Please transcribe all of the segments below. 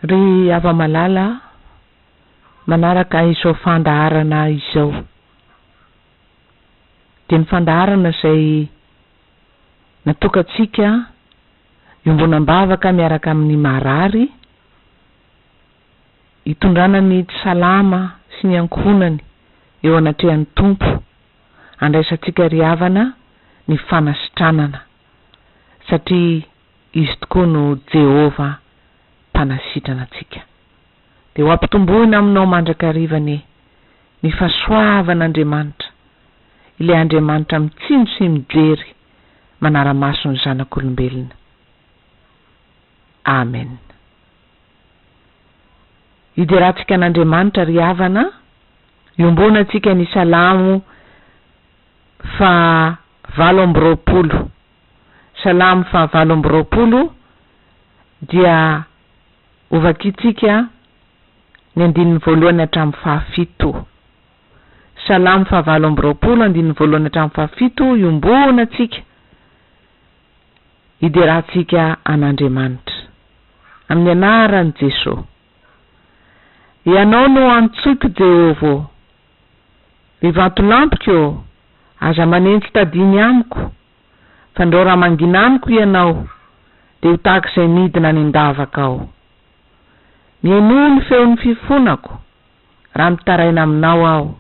Ry ava-malala manaraka izao fandaharana izao. De ny fandaharana zay natokatsika iombonam-bavaka miaraka amin'ny marary, hitondrana ny salama sy ny ankohonany eo anatrehan'ny Tompo, andraisantsika ry havana ny fanasitranana, satria izy tokoa no Jehova mpanasitrana antsika. De ho ampitomboina aminao mandrakarivany ny fahasoavan'Andriamanitra, ilay Andriamanitra mitsino sy mijery manara-maso ny zanak'olombelona. Amen. Ideratsika an'Andriamanitra ry havana, iombonantsika ny Salamo fa 80. Salamo fa 80 dia ovakitsika ny 1 hatramin'ny 7. Salamo fa 80 1 hatramin'ny 7 iombonantsika ideratsika an'Andriamanitra amin'ny anaran'i Jesosy. Ianao no antsoiko Jehova, ivantolampiko aza manentsy tadiny amiko, fandao raha manginamiko ianao, de ho tahak'izay midina ny andavaka ao. Mihaino ny feon'ny fifonako, raha mitaraina aminao aho,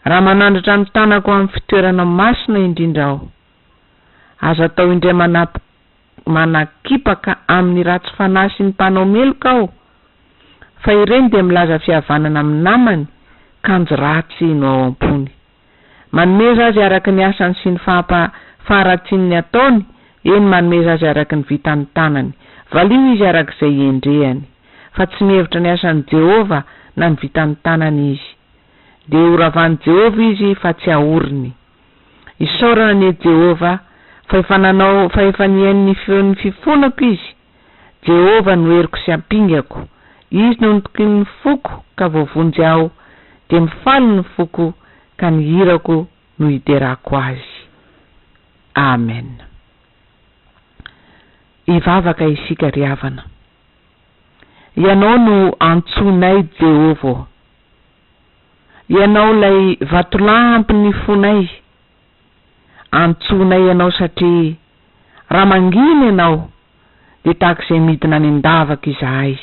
raha manandratra ny tanako amin'ny fitoerana masina indrindra aho. Aza atao indray manakipaka amin'ny ratsy fanahy sy ny mpanao meloka aho, fa ireny de milaza fihavanana amin'ny namany, kanjo ratsy no ao ampony. Manomeza azy araka ny asany sy ny faharatsin'ny ataony, eny manomeza azy araka ny vitany tanany, valio izy arak'izay endrehany, fa tsy mihevitra ny asan'i Jehova na ny vitany tanany izy. De oravan'i Jehova izy fa tsy ahoriny. Isaorana ny Jehova fa efa nihainy ny feon'ny fifonako izy. Jehova no heriko sy ampingako, izy no nitokiny ny foko ka voavonjy aho, de mifaly ny foko ka ny hirako no hiderako azy. Amen. Ivavaka isika ry havana. Ianao no antsonay Jehova. Ianao lay vatolampy ny fonay. Antsonay ianao satria raha manginy ianao de tahak'izay midina ny andavaka izahay.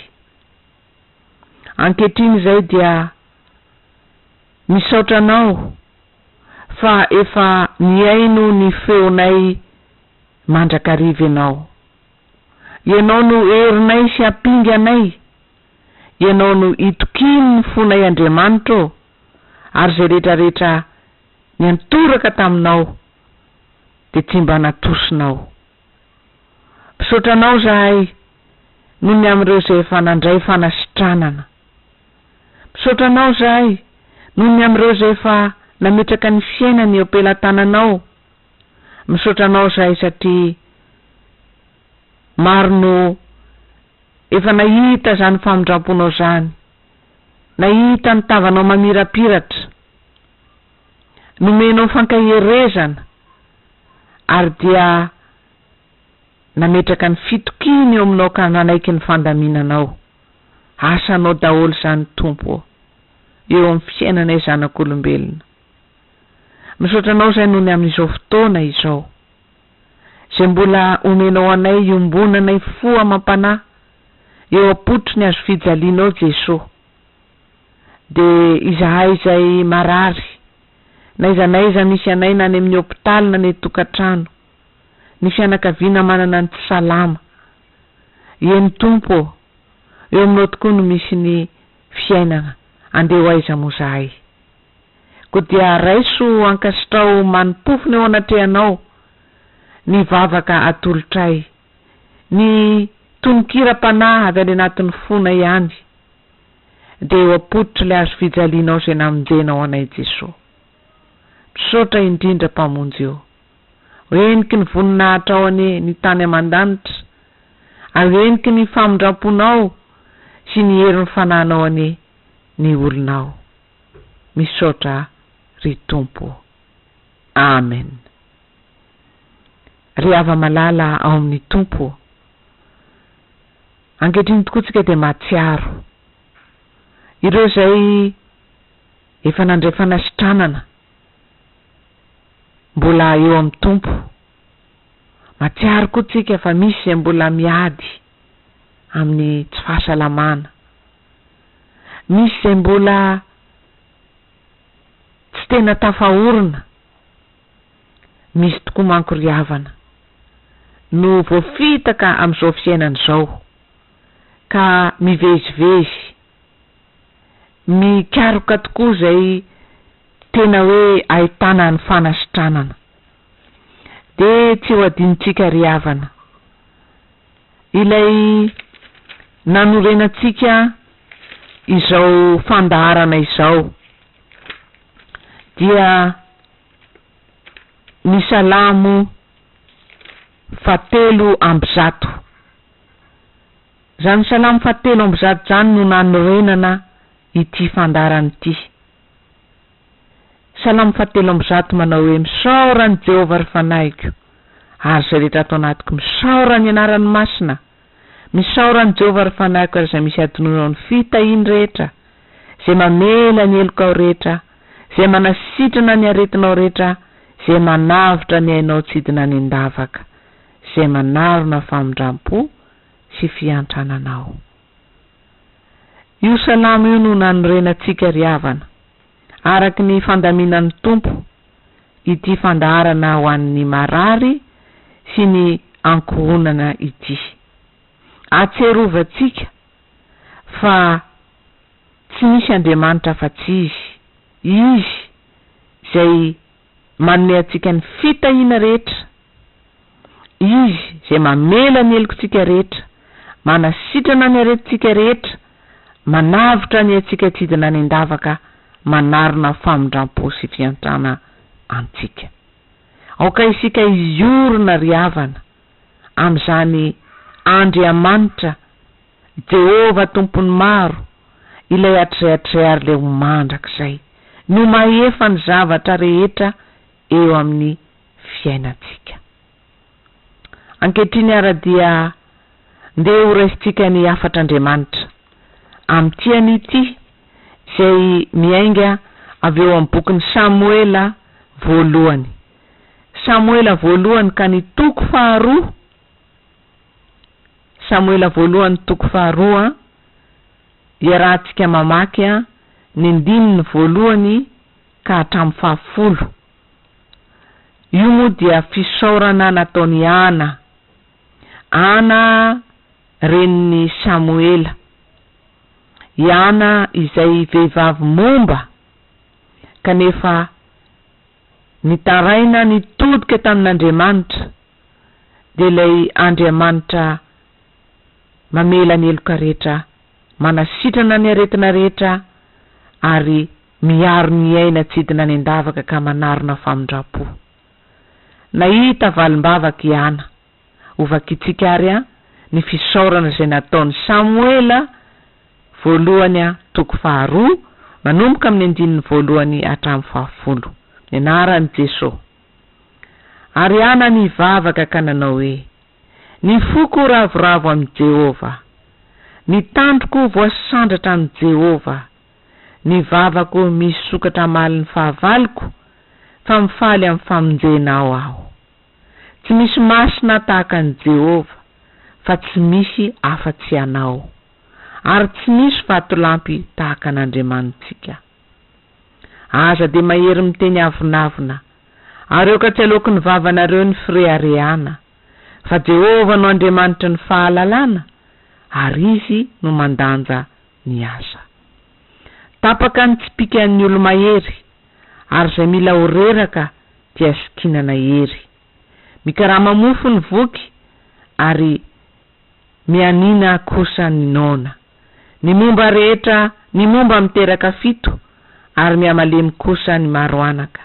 Ankehitriny izay dia misaotra anao fa efa nihaino ny feonay mandrakariva ianao. Ianao no herinay sy hampingy anay. Ianao no itokiny ny fonay Andriamanitra, ary zay rehetrarehetra ny antoraka taminao de tsy mba natosinao. Pisaotranao zahay noho ny amin'ireo zay efa nandray fanasitranana. Pisaotranao zahay noho ny amin'ireo zay efa nametraka ny fiainany eo am-pelantananao. Misaotranao zahay satria maro no efa nahita zany famindramponao zany, nahita ny tavanao mamirapiratra, nomenao fankaherezana, ary dia nametraka ny fitokiny eo aminao ka nanaiky ny fandaminanao. Asanao daholo zany Tompo eo amin'ny fiainanay zanak'olombelona. Misaotranao zay noho ny amin'izao fotoana izao, zay mbola omenao anay iombonanay fo amam-panahy eo apotry ny azo fijalianao Jesosy. De izahay zay marary, na izanaiza misy anay na any amin'ny hôpitaly na ny tokantrano, ny fianakaviana manana ny tsy salama. Eny Tompo, eo aminao tokoa no misy ny fiainana, andeho aiza mo zahay. Ko dia raiso ankasitrao manimpofona eo anatrehanao, ny vavaka atolotray, ny tononkira-panahy avy any anatin'ny fona ihany, de eo apotitra le azo fijalianao zay namonjenao anay Jesosy. Pisaotra indrindra mpamonjy eo, eniky ny voninahitra ao ane ny tany aman-danitra, ary eniky ny famindramponao sy ny herin'ny fanahinao ane ny olonao. Misaotra ry Tompo. Amen. Ry ava-malala ao amin'ny Tompo, ankehitriny tokoa tsika de mahatsiaro ireo zay efa nandray fanasitranana mbola eo amin'ny tompo. Mahatsiaro koa tsika fa misy zay mbola miady amin'ny tsy fahasalamana, misy zay mbola tsy tena tafahorona, misy tokoa manko ry havana no voafitaka amin'izao fiainana zao ka mivezivezy, mikaroka tokoa zay tena hoe ahitana ny fanasitranana. De tsy ho adinitsika ry havana, ilay nanorenantsika izao fandaharana izao dia ny Salamo 7:100. Zany Salamo 7:100 zany no nanorenana ity fandaharana ity. Salamo 7:100 manao hoe misaorany Jehovah ry fanaiko ary zay rehetra ato anatiko, misaorany anarany masina, misaorany Jehovah ry fanaiko ary zay misy adinono ny fitahiny rehetra, zay mamela ny elokao rehetra, zay manasitrana ny aretinao rehetra, zay manavitra ny ainao tsidina ny andavaka, zay manarona famindram-po sy fiantrananao. Io salamo io no nanorenantsika ry havana araky ny fandaminan'ny tompo ity fandaharana ho an'ny marary sy ny ankohonana ity. Atserovantsika fa tsy misy Andriamanitra fa tsy izy zay manome atsika ny fitahiana rehetra, izy zay mamela ny helokontsika rehetra, manasitrana ny aretintsika rehetra, manavitra ny atsika tsidina ny andavaka, manarona famindram-po sy fiantrana antsika. Aoka isika iorona ry havana am'izany Andriamanitra Jehovah tompony maro, ilay atrehatre le mandrak'izay no mahefa ny zavatra rehetra eo amin'ny fiainantsika. Ankehitriny ara dia ndeha horaisitsika ny afatr'Andriamanitra am'ty an'ity zay miainga avy eo amin'ny bokin'ny Samuela voalohany. Samuela voalohany ka ny toko 2. Samuela voalohany toko 2 iarahantsika mamaky ny 9 voalohany ka hatramin'ny 10. Io moa dia fisaorana nataony Ana reniny Samuela. Ana izay vehivavy momba kanefa nitaraina nitodika tamin'Andriamanitra, de lay Andriamanitra mamela ny eloka rehetra, manasitrana ny aretina rehetra ary miaro ny aina tsidina ny andavaka ka manarona famindram-po. Nahita valim-bavaky Ana, ovakitsika ary ny fisaorana zay nataony Samuela voalohany toko 2 manomboka amin'ny 9 voalohany hatramin'ny 10. Ny anaran'i Jesosy. Ary Ana nivavaka ka nanao hoe, ny foko ravoravo amin'ny Jehovah, ny tandroko voasandratra amin'ny Jehovah, ny vavako misy sokatra malin'ny fahavaloko, fa mifaly amin'ny famonjenao aho. Tsy misy masina tahaka ny Jehovah, fa tsy misy afa-tsy anao, ary tsy misy vatolampy tahaka n'Andriamanitsika. Aza de mahery miteny avinavina, ary eo ka tsy aloky ny vavanareo ny firehareana, fa Jehovah no Andriamanitra ny fahalalana, ary izy no mandanja ny asa. Tapaka ny tsipikan'ny olo mahery, ary zay mila oreraka dia sikinana hery. Mikarama mofo ny voky, ary mianina kosa ny nona. Ny momba rehetra, ny momba miteraka fito, ary miamalemy kosa ny maro anaka.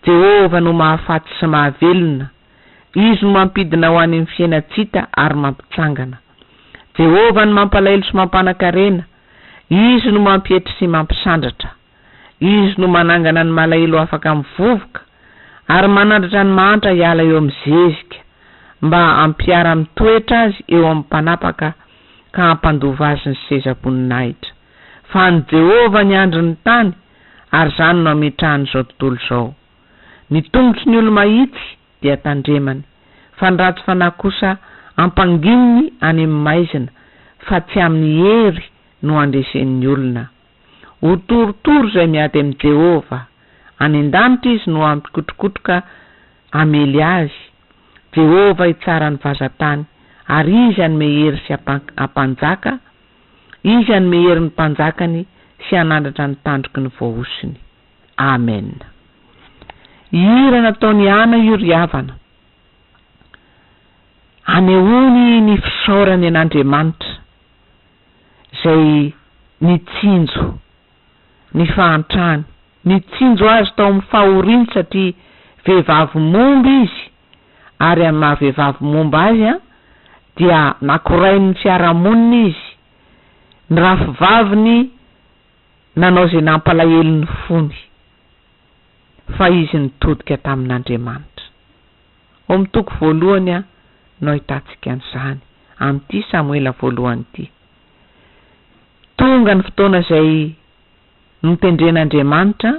Jehovah no mahafaty sy mahavelona, izy no mampidina ho any amin'ny fiainatsita ary mampitsangana. Jehovah no mampalahelo sy mampanan-karena, izy no mampietry sy mampisandratra. Izy no manangana ny malahelo afaka mivovoka, ary manandratra ny mantra hiala eo amin'ny zezika, mba ampiara mitoetra azy eo amin'ny mpanapaka ka hampandova azy ny sezam-boninahitra. Fa ny Jehova ny andro ny tany, ary zany no ametrahany zao tontolo zao. Ny tongotry ny olo mahitsy dia tandremany, fa ny ratsy fanahy kosa ampangininy any amin'ny maizina, fa tsy amin'ny hery no andresen'ny olona. Ho torotoro zay miady amin'ny Jehova, any an-danitra izy no ampikotrokotroka amely azy. Jehova itsara ny vazantany, ary izy anome hery sy ampanjaka, izy anome hery ny mpanjakany sy anandratra ny tandroky ny voahosiny. Amen. Hira nataony Ana io ry havana. Anehoany ny fisaorany an'Andriamanitra zay nitsinjo ny fahantrany, nitsinjo azy tao amin'ny fahoriany satria vehivavy momba izy, ary amin'ny maha vehivavy momba azy dia nakorainy ny fiarahamonina izy. Ny rafivaviny nanao zay nampalahelo ny fony, fa izy nitodika tamin'Andriamanitra. Ao amin'ny toko voalohany no ahitantsika an'izany amin'ity Samuela voalohany ity. Tonga ny fotoana zay nitendren'Andriamanitra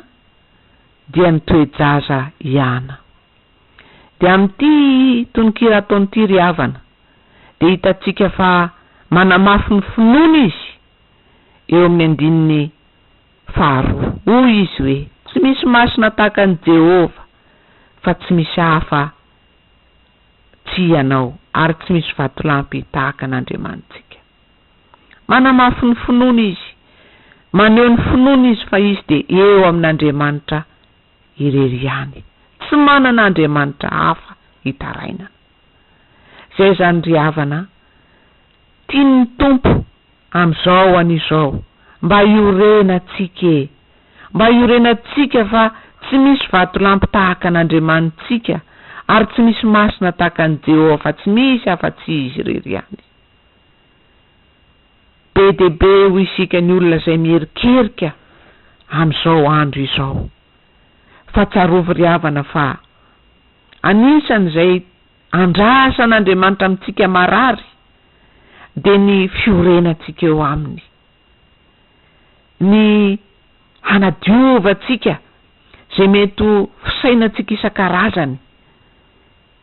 dia nitoejaza Ana. Dia amin'ity tononkira ataon'ity ry havana, dia hitatsika fa manamafy ny finoana izy eo amin'ny andininy 2. Hoy izy hoe, tsy misy masina tahaka ny Jehova, fa tsy misy hafa tsy ianao, ary tsy misy vatolampy tahaka n'Andriamanitsika. Manamafy ny finoana izy, maneho ny finoana izy fa izy dia eo amin'Andriamanitra irery ihany, tsy manana Andriamanitra hafa hitarainana. Zay zany ry havana, tiany Tompo am'izao an'izao, mba iorenatsika, mba iorenatsika fa tsy misy vatolampy tahaka n'Andriamanitsika, ary tsy misy masina tahaka ny Jehova, fa tsy misy afa-tsy izy irery ihany. Be de be ho isika ny olona zay miherikerika am'izao andro izao. Fa tsarovy ry havana fa anisany zay andrasan'Andriamanitra amintsika marary de ny fiorenatsika eo aminy, ny hanadiovatsika zay mety ho fisainatsika isan-karazany,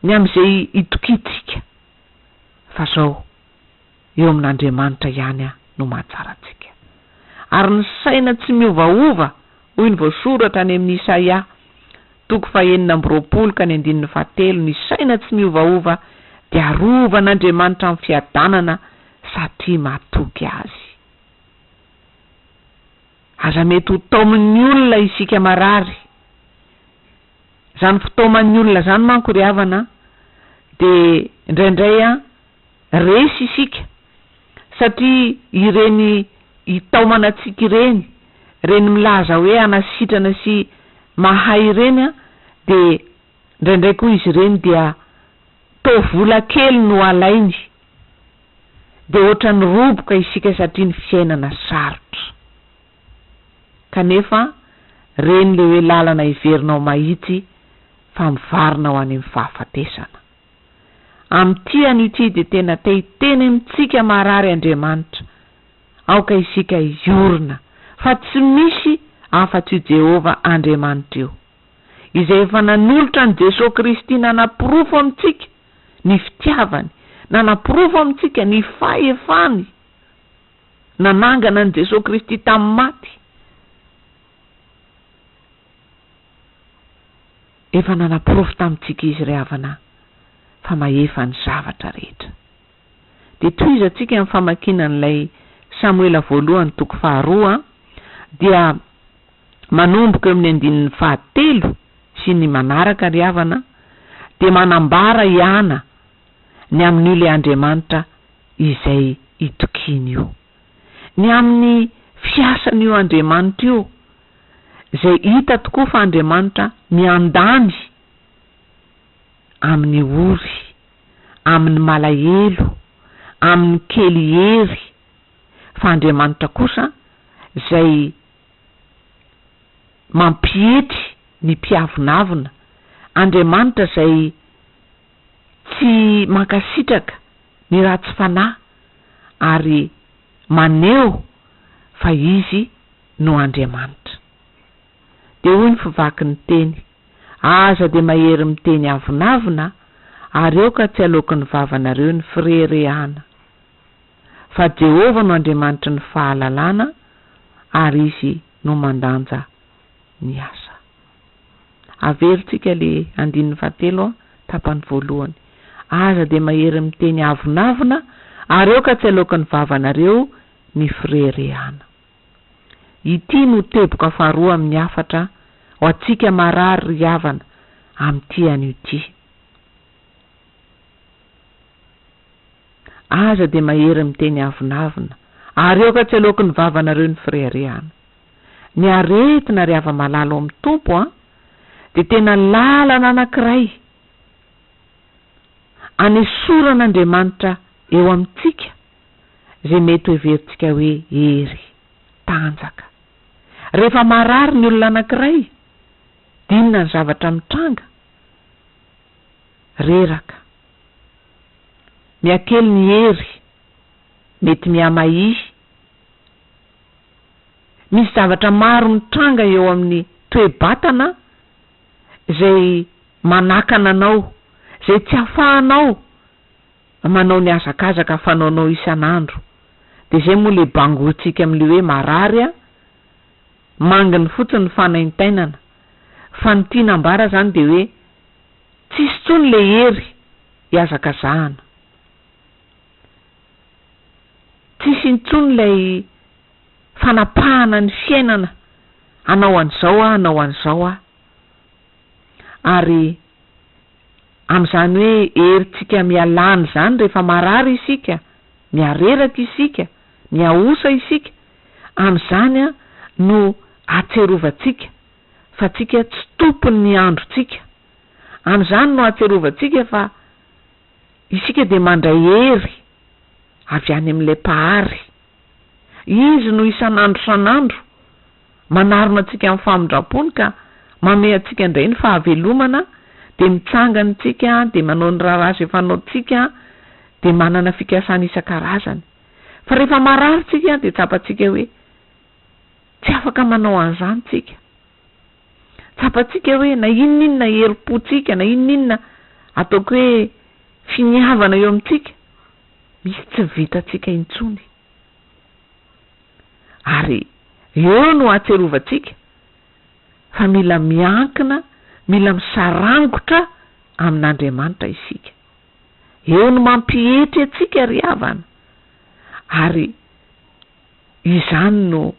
ny am'izay itokitsika. Fa zao eo amin'Andriamanitra ihany no mahatsaratsika. Ary ny saina tsy miovaova, hoy ny voasoratra any amin'ny Isaia 9:20-7, ny saina tsy miovaova dia arovan'Andriamanitra amin'ny fiadanana satria mahatoky azy. Aza mety ho taomin'ny olona isika marary. Zany fotoaman'ny olona zany manko ry havana, de indraindray resy isika satria ireny itaomanantsika ireny, reny milaza hoe anasitrana sy mahay ireny, de indraindray koa izy ireny dia tovola kely no alainy, de ohatra ny roboka isika satria ny fiainana sarotra. Kanefa reny le hoe lalana iverinao mahitsy fa mivarina ho any amin'ny fahafatesana. Amin'ity an'ity de tena teny amintsika marary Andriamanitra, aoka isika iorina, fa tsy misy afa-tsy Jehova Andriamanitra io, izay efa nanolotra ny Jesosy Kristy nanapirofo amintsika ny fitiavany, nanapirofo amintsika ny fahefany, nanangana ny Jesosy Kristy tamin'ny maty. Efa nanapirofo tamintsika izy ry havana fa mahefa ny zavatra rehetra. De toizatsika amin'ny famakinan'ilay Samuela voalohany 2 dia manomboka amin'ny andininy 7 sy ny manaraka ry havana, de manambara Ana ny amin'ny le Andriamanitra izay itokiny io, ny amin'ny fiasany io Andriamanitra io, zay hita tokoa fa Andriamanitra miandany amin'ny ory, amin'ny malahelo, amin'ny kely hery, fa Andriamanitra kosa zay mampietry ny mpiavonavona, Andriamanitra zay tsy mankasitraka ny ratsy fanahy, ary maneho fa izy no Andriamanitra. De hoy ny fivaky ny teny: aza de mahery miteny avonavona, ary eo ka tsy alokin'ny vavanareo ny firerehana. Fa Jehova no Andriamanitra ny fahalalana, ary izy no mandanja ny asa. Averintsika le 19 tapany voalohany: aza de mahery miteny avonavona, ary eo ka tsy alokin'ny vavanareo ny firerehana. Ity no teboka faharoa amin'ny 4 ho atsika marary ry havana am'ty an'io ty. Aza de mahery miteny avonavona, ary eo ka tsy alokin'ny vavanareo ny firerehana. Ny aretina ry hava-malalo amin'ny tompo de tena lalana anankiray anesoran'Andriamanitra eo amintsika zay mety hoeverintsika hoe hery, tanjaka. Rehefa marary ny olona anankiray, dinona ny zavatra mitranga? Reraka, miakely ny hery, mety miamaihy. Misy zavatra maro mitranga eo amin'ny toe-batana zay manakana anao, zay tsy afahanao manao ny azakazaka fanaonao isan'andro. De zay moa le bangotsika am'le hoe marary manginy fotsiny fanaintainana. Fa ny tianambara zany de hoe tsisy tsony le hery iazakazahana, tsisy intsony lay fanapahana ny fiainana, anao an'izao ary am'zany hoe heritsika mialany zany rehefa marary isika, miareraka isika, miaosa isika, am'zany no atserovantsika fa tsika tsy tompony ny androtsika. Am'zany no atserovantsika fa isika de mandray hery avy any am'le pahary. Izy no isan'andro manarona atsika amin'ny famindrapony ka mame atsika indray ny fahavelomana, de mitsangana tsika, de manao ny raha fanaotsika, de manana fikasana isan-karazany. Fa rehefa marary tsika de tsapatsika hoe tsy afaka manao an'izany tsika. Tsapatsika hoe na inona herim-potsika, na inona ataoko hoe finiavana eo amintsika, misy tsy vitatsika intsony. Ary eo no atserovantsika fa mila miankina, mila misarangotra amin'Andriamanitra isika. Eo no mampietry atsika ry havana, ary izany no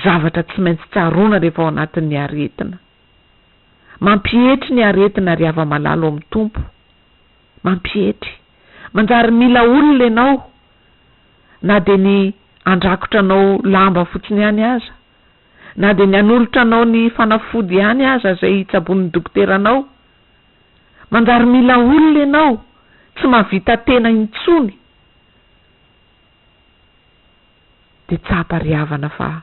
zavatra tsy maintsy tsaroana rehefa ao anatin'ny aretina. Mampietry ny aretina ry hava-malalo amin'ny tompo, mampietry. Manjary mila olona ianao, na de ny andrakotra anao lamba fotsiny ihany aza, na de ny anolotra anao ny fanafody ihany aza zay tsabon'ny dokteranao. Manjary mila olona ianao, tsy mahavita tena intsony. De tsapa ry havana fa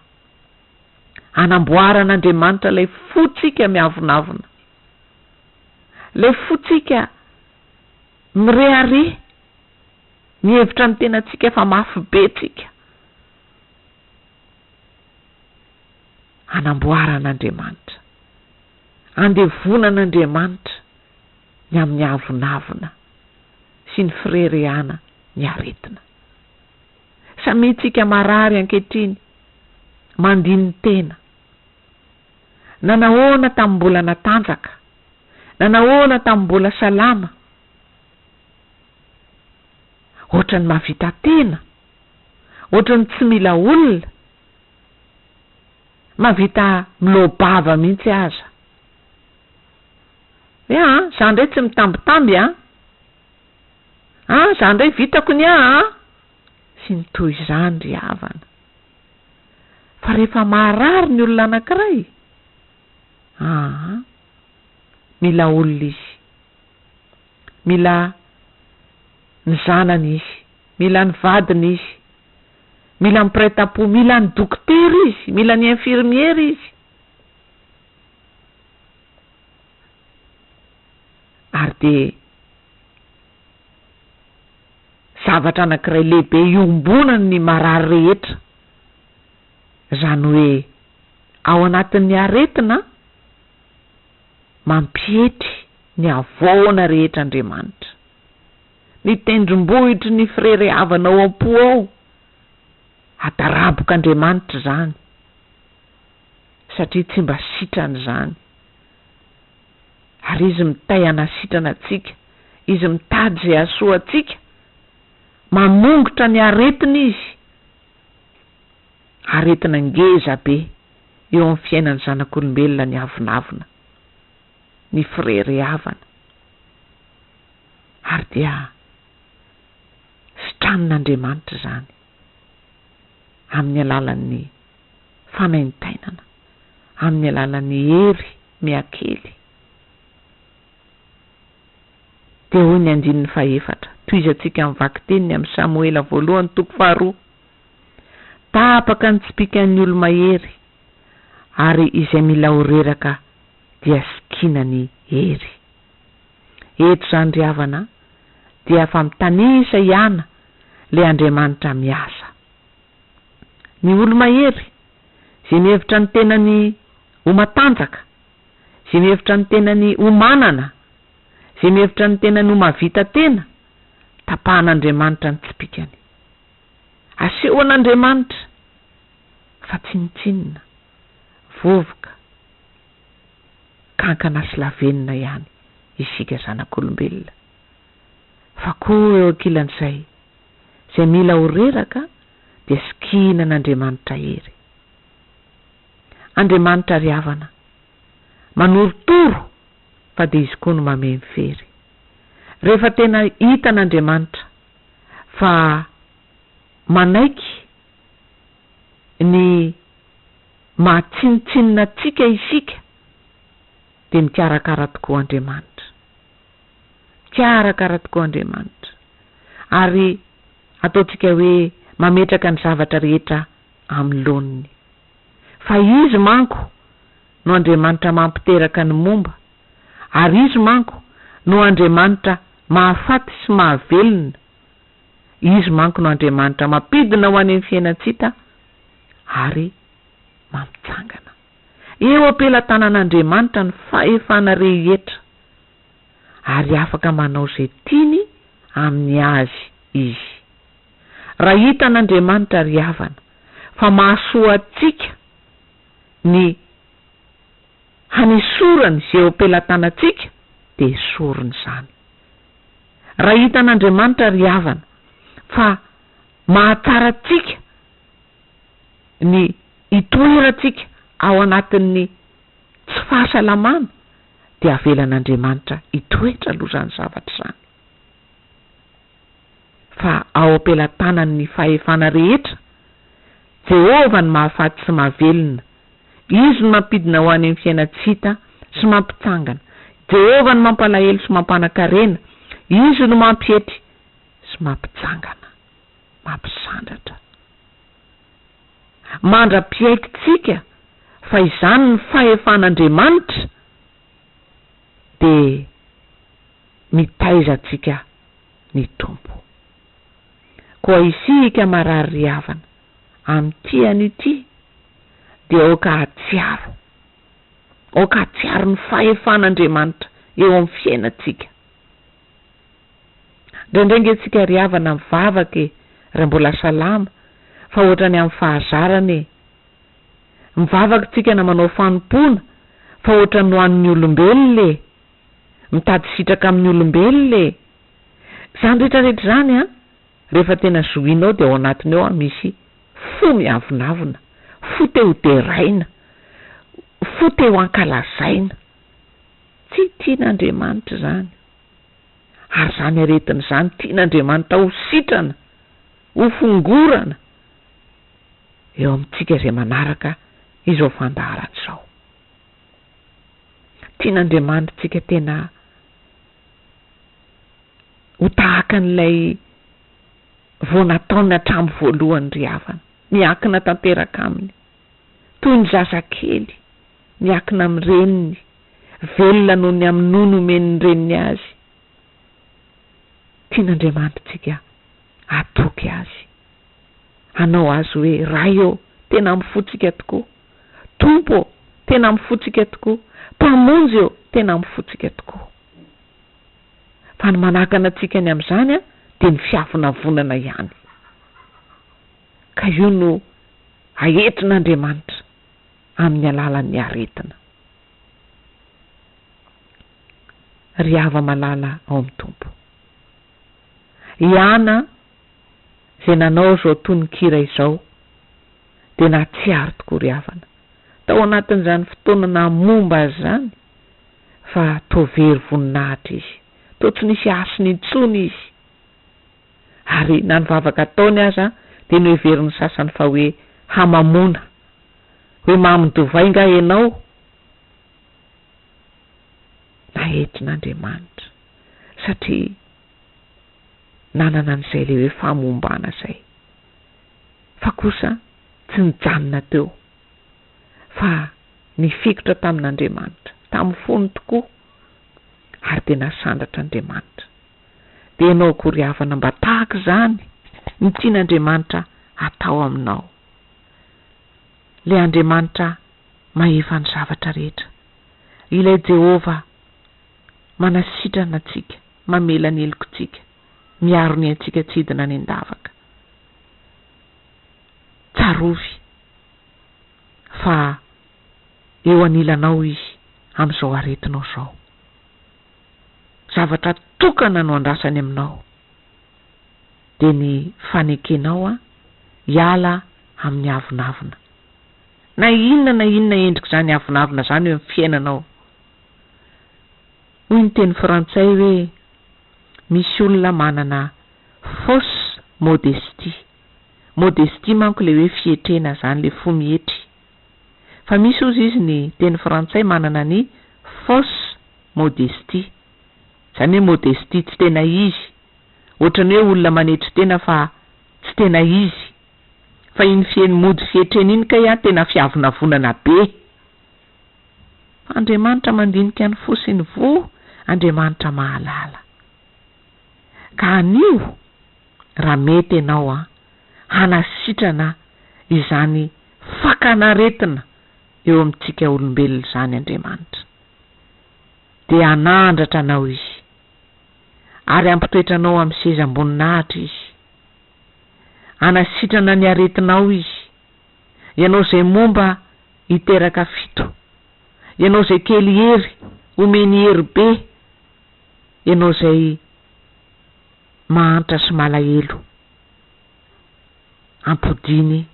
anamboaran'Andriamanitra lay fotsika miavonavona, lay fotsika mirehare, mihevitra ny tenatsika fa mafy be tsika. Anamboaran'Andriamanitra, andevonan'Andriamanitra ny amin'ny avonavona sy ny firerehana ny aretina. Samitsika marary ankehitriny, mandiny tena. Nanahoana tamin'ny mbola natanjaka, nanahoana tamin'ny mbola salama, ohatrany mahavita tena, ohatrany tsy mila olona, mahavita milobava mihitsy aza. Zany ndray tsy mitambitamby zany ndray vitako ny sy ny toy izany ry havana. Fa rehefa marary ny olona anankiray, mila olona izy, mila ny zanany izy, mila ny vadiny izy, mila ny mpiray-tam-po, mila ny dokotera izy, mila ny infirmiera izy. Ary de zavatra anankiray lehibe iombonany ny marary rehetra, zany hoe ao anatin'ny aretina mampiety ny avoana rehetra Andriamanitra, ny tendrombohitry ny frere havanao am-po ao ataraboka Andriamanitra zany, satria tsy mba sitrany zany, ary izy mitay anasitrana atsika, izy mitady zay asoa atsika, mamongotra ny aretina izy, aretina ngeza be eo amin'ny fiainan'ny zanak'olombelona ny avinavina, ny frere havana, ary dia sitranin'Andriamanitra zany amin'ny alalan'ny fanaintainana, amin'ny alalan'ny hery miakely. Dia hoy ny 4 toy izy atsika mivaky teniny amin'ny Samoela 1:2, tapaka ny tsipikan'ny olo-mahery, ary izay mila horeraka dia sikinany hery. Eto zany ry havana dia fa mitanisa ihana le Andriamanitra miasa. Ny olo-mahery zay mihevitra ny tenany ho matanjaka, zay mihevitra ny tenany ho manana, zay mihevitra ny tenany ho mavita tena, tapahan'Andriamanitra ny tsipikany, asehoan'Andriamanitra fa tsinitsinina, vovoka, kankana sy lavenina ihany isika zanak'olombelona. Fa koa eo ankilan'izay, zay mila horeraka dia sikinan'Andriamanitra hery. Andriamanitra ry havana manorotoro fa dia izy koa no mamemy fery. Rehefa tena hitan'Andriamanitra fa manaiky ny mahatsinitsinina atsika isika, dia mikarakara tokoa Andriamanitra, mikarakara tokoa Andriamanitra, ary ataontsika hoe mametraka ny zavatra rehetra amin'ny loniny. Fa izy manko no Andriamanitra mampiteraka ny momba, ary izy manko no Andriamanitra mahafaty sy mahavelona, izy manko no Andriamanitra mampidina ho any amin'ny fiainantsika ary mampitsangana. Eo ampelantanan'Andriamanitra ny fahefana rehetra, ary afaka manao zay tiany amin'ny azy izy. Raha hitan'Andriamanitra ry havana fa mahasoa atsika ny hanesorany zay eo ampelantanantsika, dia esoriny zany. Raha hitan'Andriamanitra ry havana fa mahatsara atsika ny hitoerantsika ao anatin'ny tsy fahasalamana, dia avelan'Andriamanitra hitoetra aloha zany zavatra zany. Fa ao ampelantanan'ny fahefana rehetra, Jehova ny mahafaty sy mahavelona, izy no mampidina ho any amin'ny fiainantsika sy mampitsangana. Jehova no mampalahelo sy mampanakarena, izy no mampiety sy mampitsangana, mampisandratra. Mandra-piaikintsika fa izany ny fahefan'Andriamanitra, dia mitaizantsika ny tompo. Koa isika marary ry havana amin'ity an'ity, dia oka hatsiaro ny fahefan'Andriamanitra eo amin'ny fiainantsika. Ndraindray antsika ry havana mivavaka raha mbola salama, fa ohatrany amin'ny fahazarany, mivavaka tsika na manao fanompona fa ohatrany ho an'ny olombelona, mitady sitraka amin'ny olombelona. Zany rehetrarehetra zany rehefa tena zohinao dia ao anatiny ao misy fo miavonavona, fo te ho teraina, fo te ho ankalazaina. Tsy tian'Andriamanitra zany, ary zany aretin' zany tian'Andriamanitra ho sitrana, ho fongorana eo amintsika zay manaraka izao fandaharana izao. Tian'Andriamanitra tsika tena ho tahaka an'ilay vao nataony hatramin'ny voalohany ry havana, miankina tanteraka aminy, toy ny zazakely miankina amin'ny reniny, velona noho ny amin'ny nono omen'ny reniny azy. Tian'Andriamanitra tsika atoky azy, anao azy hoe ray eo tena mifotsika tokoa, tompo tena mifotsika tokoa, mpamonjy eo tena mifotsika tokoa. Fa ny manakana antsika ny amin'izany dia ny fiafina vonana ihany. Ka io no aentin'Andriamanitra amin'ny alalan'ny aretina. Ry hava malala ao amin'ny tompo, iana zay nanao zao tonon-kira izao dia natsiaro tokoa ry havana. Tao anatin'izany fotoana momba azy zany fa toa very voninahitra izy, toa tsy nisy asiny intsony izy. Ary na ny vavaka ataony aza dia ny heveriny sasany fa hoe hamamona, hoe mamindovay nga ianao. Naentin'Andriamanitra satria nanana an'izay le hoe famombana zay. Fa kosa tsy nijanona teo fa nifikotra tamin'Andriamanitra tamin'ny fony tokoa, ary dia nasandatra Andriamanitra. Dia ianao koa ry havana mba tahaka izany ny tian'Andriamanitra atao aminao. Le Andriamanitra mahefa ny zavatra rehetra. Ilay Jehova manasitrana antsika, mamela ny helokontsika, miaro ny antsika tsidina ny andavaka. Tsarovy fa eo anilanao izy amin'izao aretinao zao. Zavatra tokana no andrasany aminao dia ny fanekenao hiala amin'ny avinavina. Na inona endrika zany avinavina zany eo amin'ny fiainanao. Hoy ny teny frantsay hoe misy olona manana fausse modestie. Modestie manko le hoe fietrena zany, le fo mietry. Fa misy ozy izy ny teny frantsay manana ny fausse modestie. Zany hoe modestie tsy tena izy. Ohatrany hoe olona manetry tena fa tsy tena izy. Fa iny fieny mody fietrena iny kay tena fiavinavonana be. Andriamanitra mandinika ny fo sy ny vo, Andriamanitra mahalala. Ka anio raha mety ianao hanasitrana izany fakanaretina eo amintsika olombelona izany Andriamanitra. Dia anandratra anao izy, ary ampitoetranao amin'ny seza amboninahitra izy. Anasitrana ny aretinao izy. Ianao zay momba hiteraka fito, ianao zay kely hery omeny hery be, ianao zay mahantra sy malahelo, ampodiny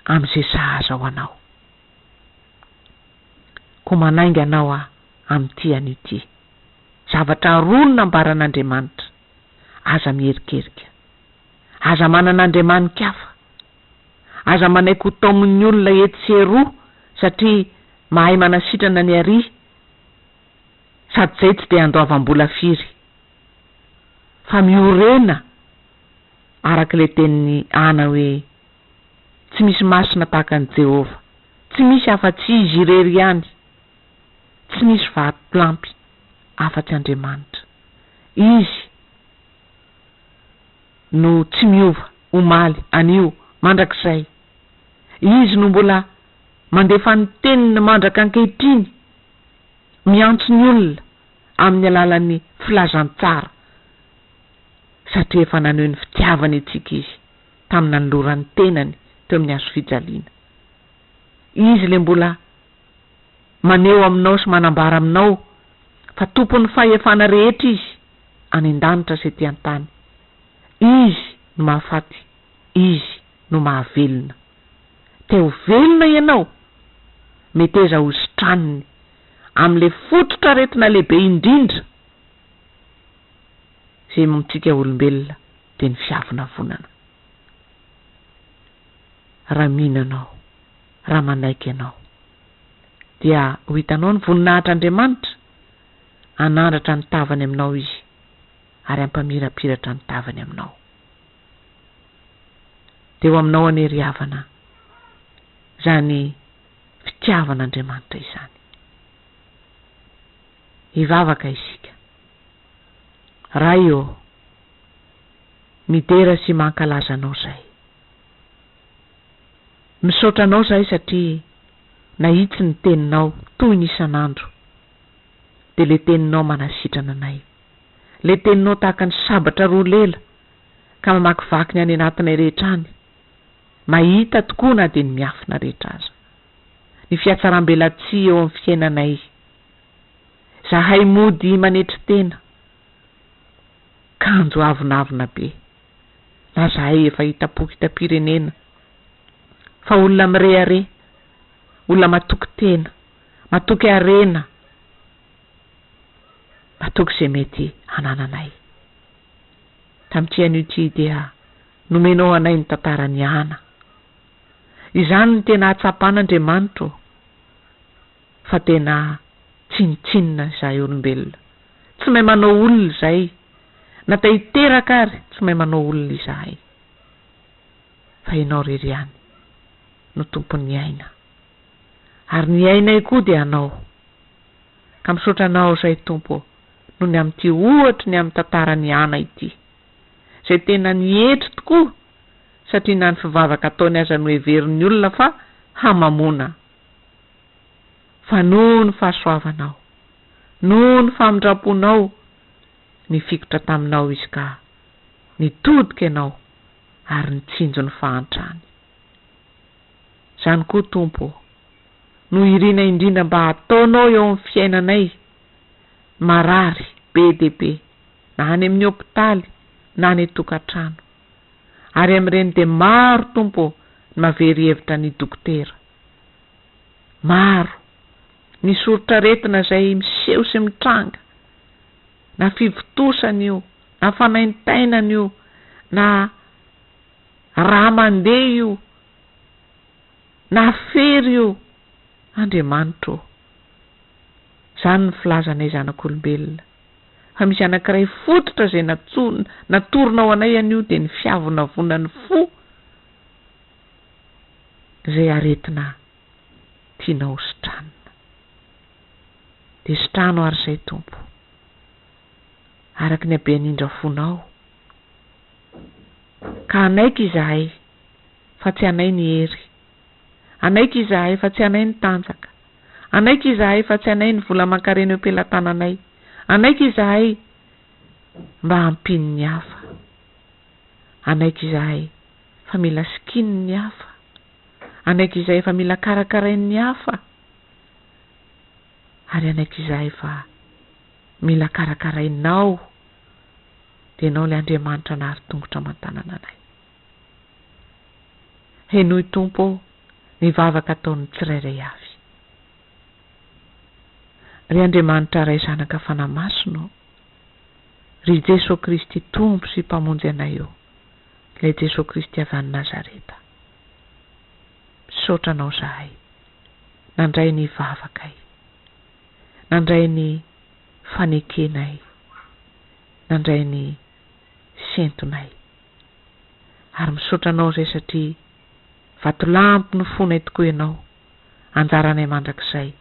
amin'izay sahaza ho anao. Ko manainga anao amin'ity an'ity zavatra roa nambaran'Andriamanitra, aza mierikerika, aza manan'Andriamanitra hafa, aza manaiky ho taomin'ny olona eto sy eroa satria mahay manasitrana ny ary, sady zay tsy dia andoavam-bola firy fa miorena araka le tenin'ny ana hoe tsy misy masina tahaka an'i Jehova, tsy misy afa-tsy izy irery ihany, tsy misy vatolampy afa-tsy Andriamanitra. Izy no tsy miova, omaly, anio, mandrakizay. Izy no mbola mandefa ny teniny mandraka ankehitriny, miantso ny olona amin'ny alalan'ny filazantsara, satria efa naneho ny fitiavany antsika izy tamin'ny nanoloran'ny tenany teo amin'ny hazo fijaliana. Izy le mbola maneho aminao sy manambara aminao fa tompon'ny fahefana rehetra izy any an-danitra sy ety an-tany. Izy no mahafaty, izy no mahavelona. Te ho velona ianao, meteza ho sitraniny amin'le fototra aretina lehibe indrindra zay amintsika olombelona dia ny fiavinavonana. Raha mihinanao, raha manaiky ianao, dia ho hitanao ny voninahitr'Andriamanitra, anandratra ny tavany aminao izy, ary ampamirapiratra ny tavany aminao. Dia ho aminao anery havana zany fitiavan'Andriamanitra izany. Hivavaka isika. Raio midera sy mankalaza anao zay. Misaotra anao zay satria nahitsy ny teninao toy ny isan'andro. De le teninao manasitrana anay. Le teninao tahaka ny sabatra roa lela ka mamakivaky ny any anatinay rehetra any. Mahita tokoa na de ny miafina rehetra aza. Ny fiatsaram-belatsia eo amin'ny fiainanay. Zahay mody manetry tena. Kanjo avonavona be. Na zahay efa hitapoky hita-pirenena. Fa olona mirehare. Olona matoky tena. Matoky arena. Matoky ze mety hanananay. Tamin'ity anio ty dia nomenao anay ny tantarany ana. Izany ny tena hatsapan'Andriamanitra. Fa tena tsinitsinina izay olombelona. Tsy mahay manao olona izay. Na tahiteraka ary tsy mahay manao olona izahay. Fa ianao rery ihany no tompon'ny aina. Ary ny ainay koa dia anao. Ka misaotra anao zay Tompo noho ny amin'ity ohatra ny amin'ny tantarany ana ity. Zay tena nihetry tokoa satria na ny fivavaka ataony aza no heverin'ny olona fa hamamona. Fa noho ny fahasoavanao, noho ny famindraponao, nifikotra taminao izy ka nitodika ianao ary nitsinjo ny fahantrany. Zany koa Tompo, no irina indrindra mba ataonao eo amin'ny fiainanay marary be de be, na any amin'ny hopitaly na any tokantrano. Ary amin'ireny de maro Tompo ny mavery hevitra ny dokotera. Maro ny soritra retina zay miseho sy mitranga. Na fivotosana io, na fanaintainana io, na raha mandeha io, na fery io. Andriamanitra, zany ny filazanay zanak'olombelona. Fa misy anankiray fototra zay natoronao anay anio de ny fiavonavonan'ny fo zay aretina tianao sitranina. De sitrano ary zay Tompo. Araky ny habean'indra fonao. Ka anaiky izahay fa tsy anay ny hery. Anaiky izahay fa tsy anay ny tanjaka. Anaiky izahay fa tsy anay ny vola mankareny eo am-pelantananay. Anaiky izahay mba hampiny ny hafa. Anaiky izahay fa mila sikiny ny hafa. Anaiky izahay fa mila karakarainy ny hafa. Ary anaiky izahay fa mila karakarainao. De nao le Andriamanitra nahary tongotra aman-tanana anay. Henoy Tompo ny vavaka ataon'ny tsirairay avy. Ry Andriamanitra ray zanaka fanamasino, ry Jesosy Kristy Tompo sy mpamonjy anay eo, le Jesosy Kristy avy any Nazareta. Misaotra anao zahay, nandray ny vavakay, nandray ny fanekenay, nandray ny sentonay. Ary misaotra anao zay satria vatolampy no fonay tokoa ianao, anjaranay mandrakizay,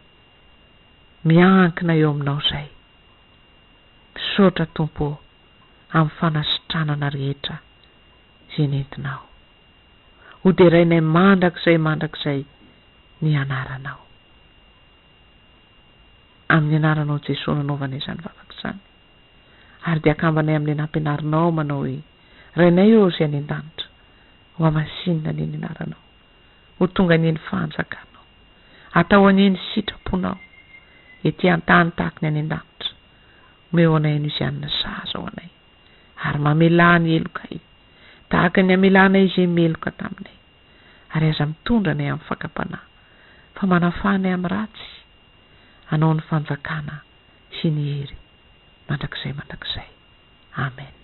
miankina eo aminao zay. Misaotra Tompo amin'ny fanasitranana rehetra zay nentinao. Hoderainay mandrakizay ny anaranao. Amin'ny anaranao Jesosy nanaovanay izany vavaka izany. Ary dia akambanay amin'ny nampianarinao manao hoe rainay eo zay any an-danitra, ho amasinina ny anaranao, ho tonga ny fanjakanao, atao any sitraponao, ety an-tany tahaka ny any an-danitra. Omeo anay ny izay anna saza ho anay, ary mamelany elokay, tahaka ny amelanay izay meloka taminay, ary aza mitondra anay amin'ny fakapanahy, fa manafanay amin'ny ratsy, anao ny fanjakana sy ny hery mandrakizay. Amen.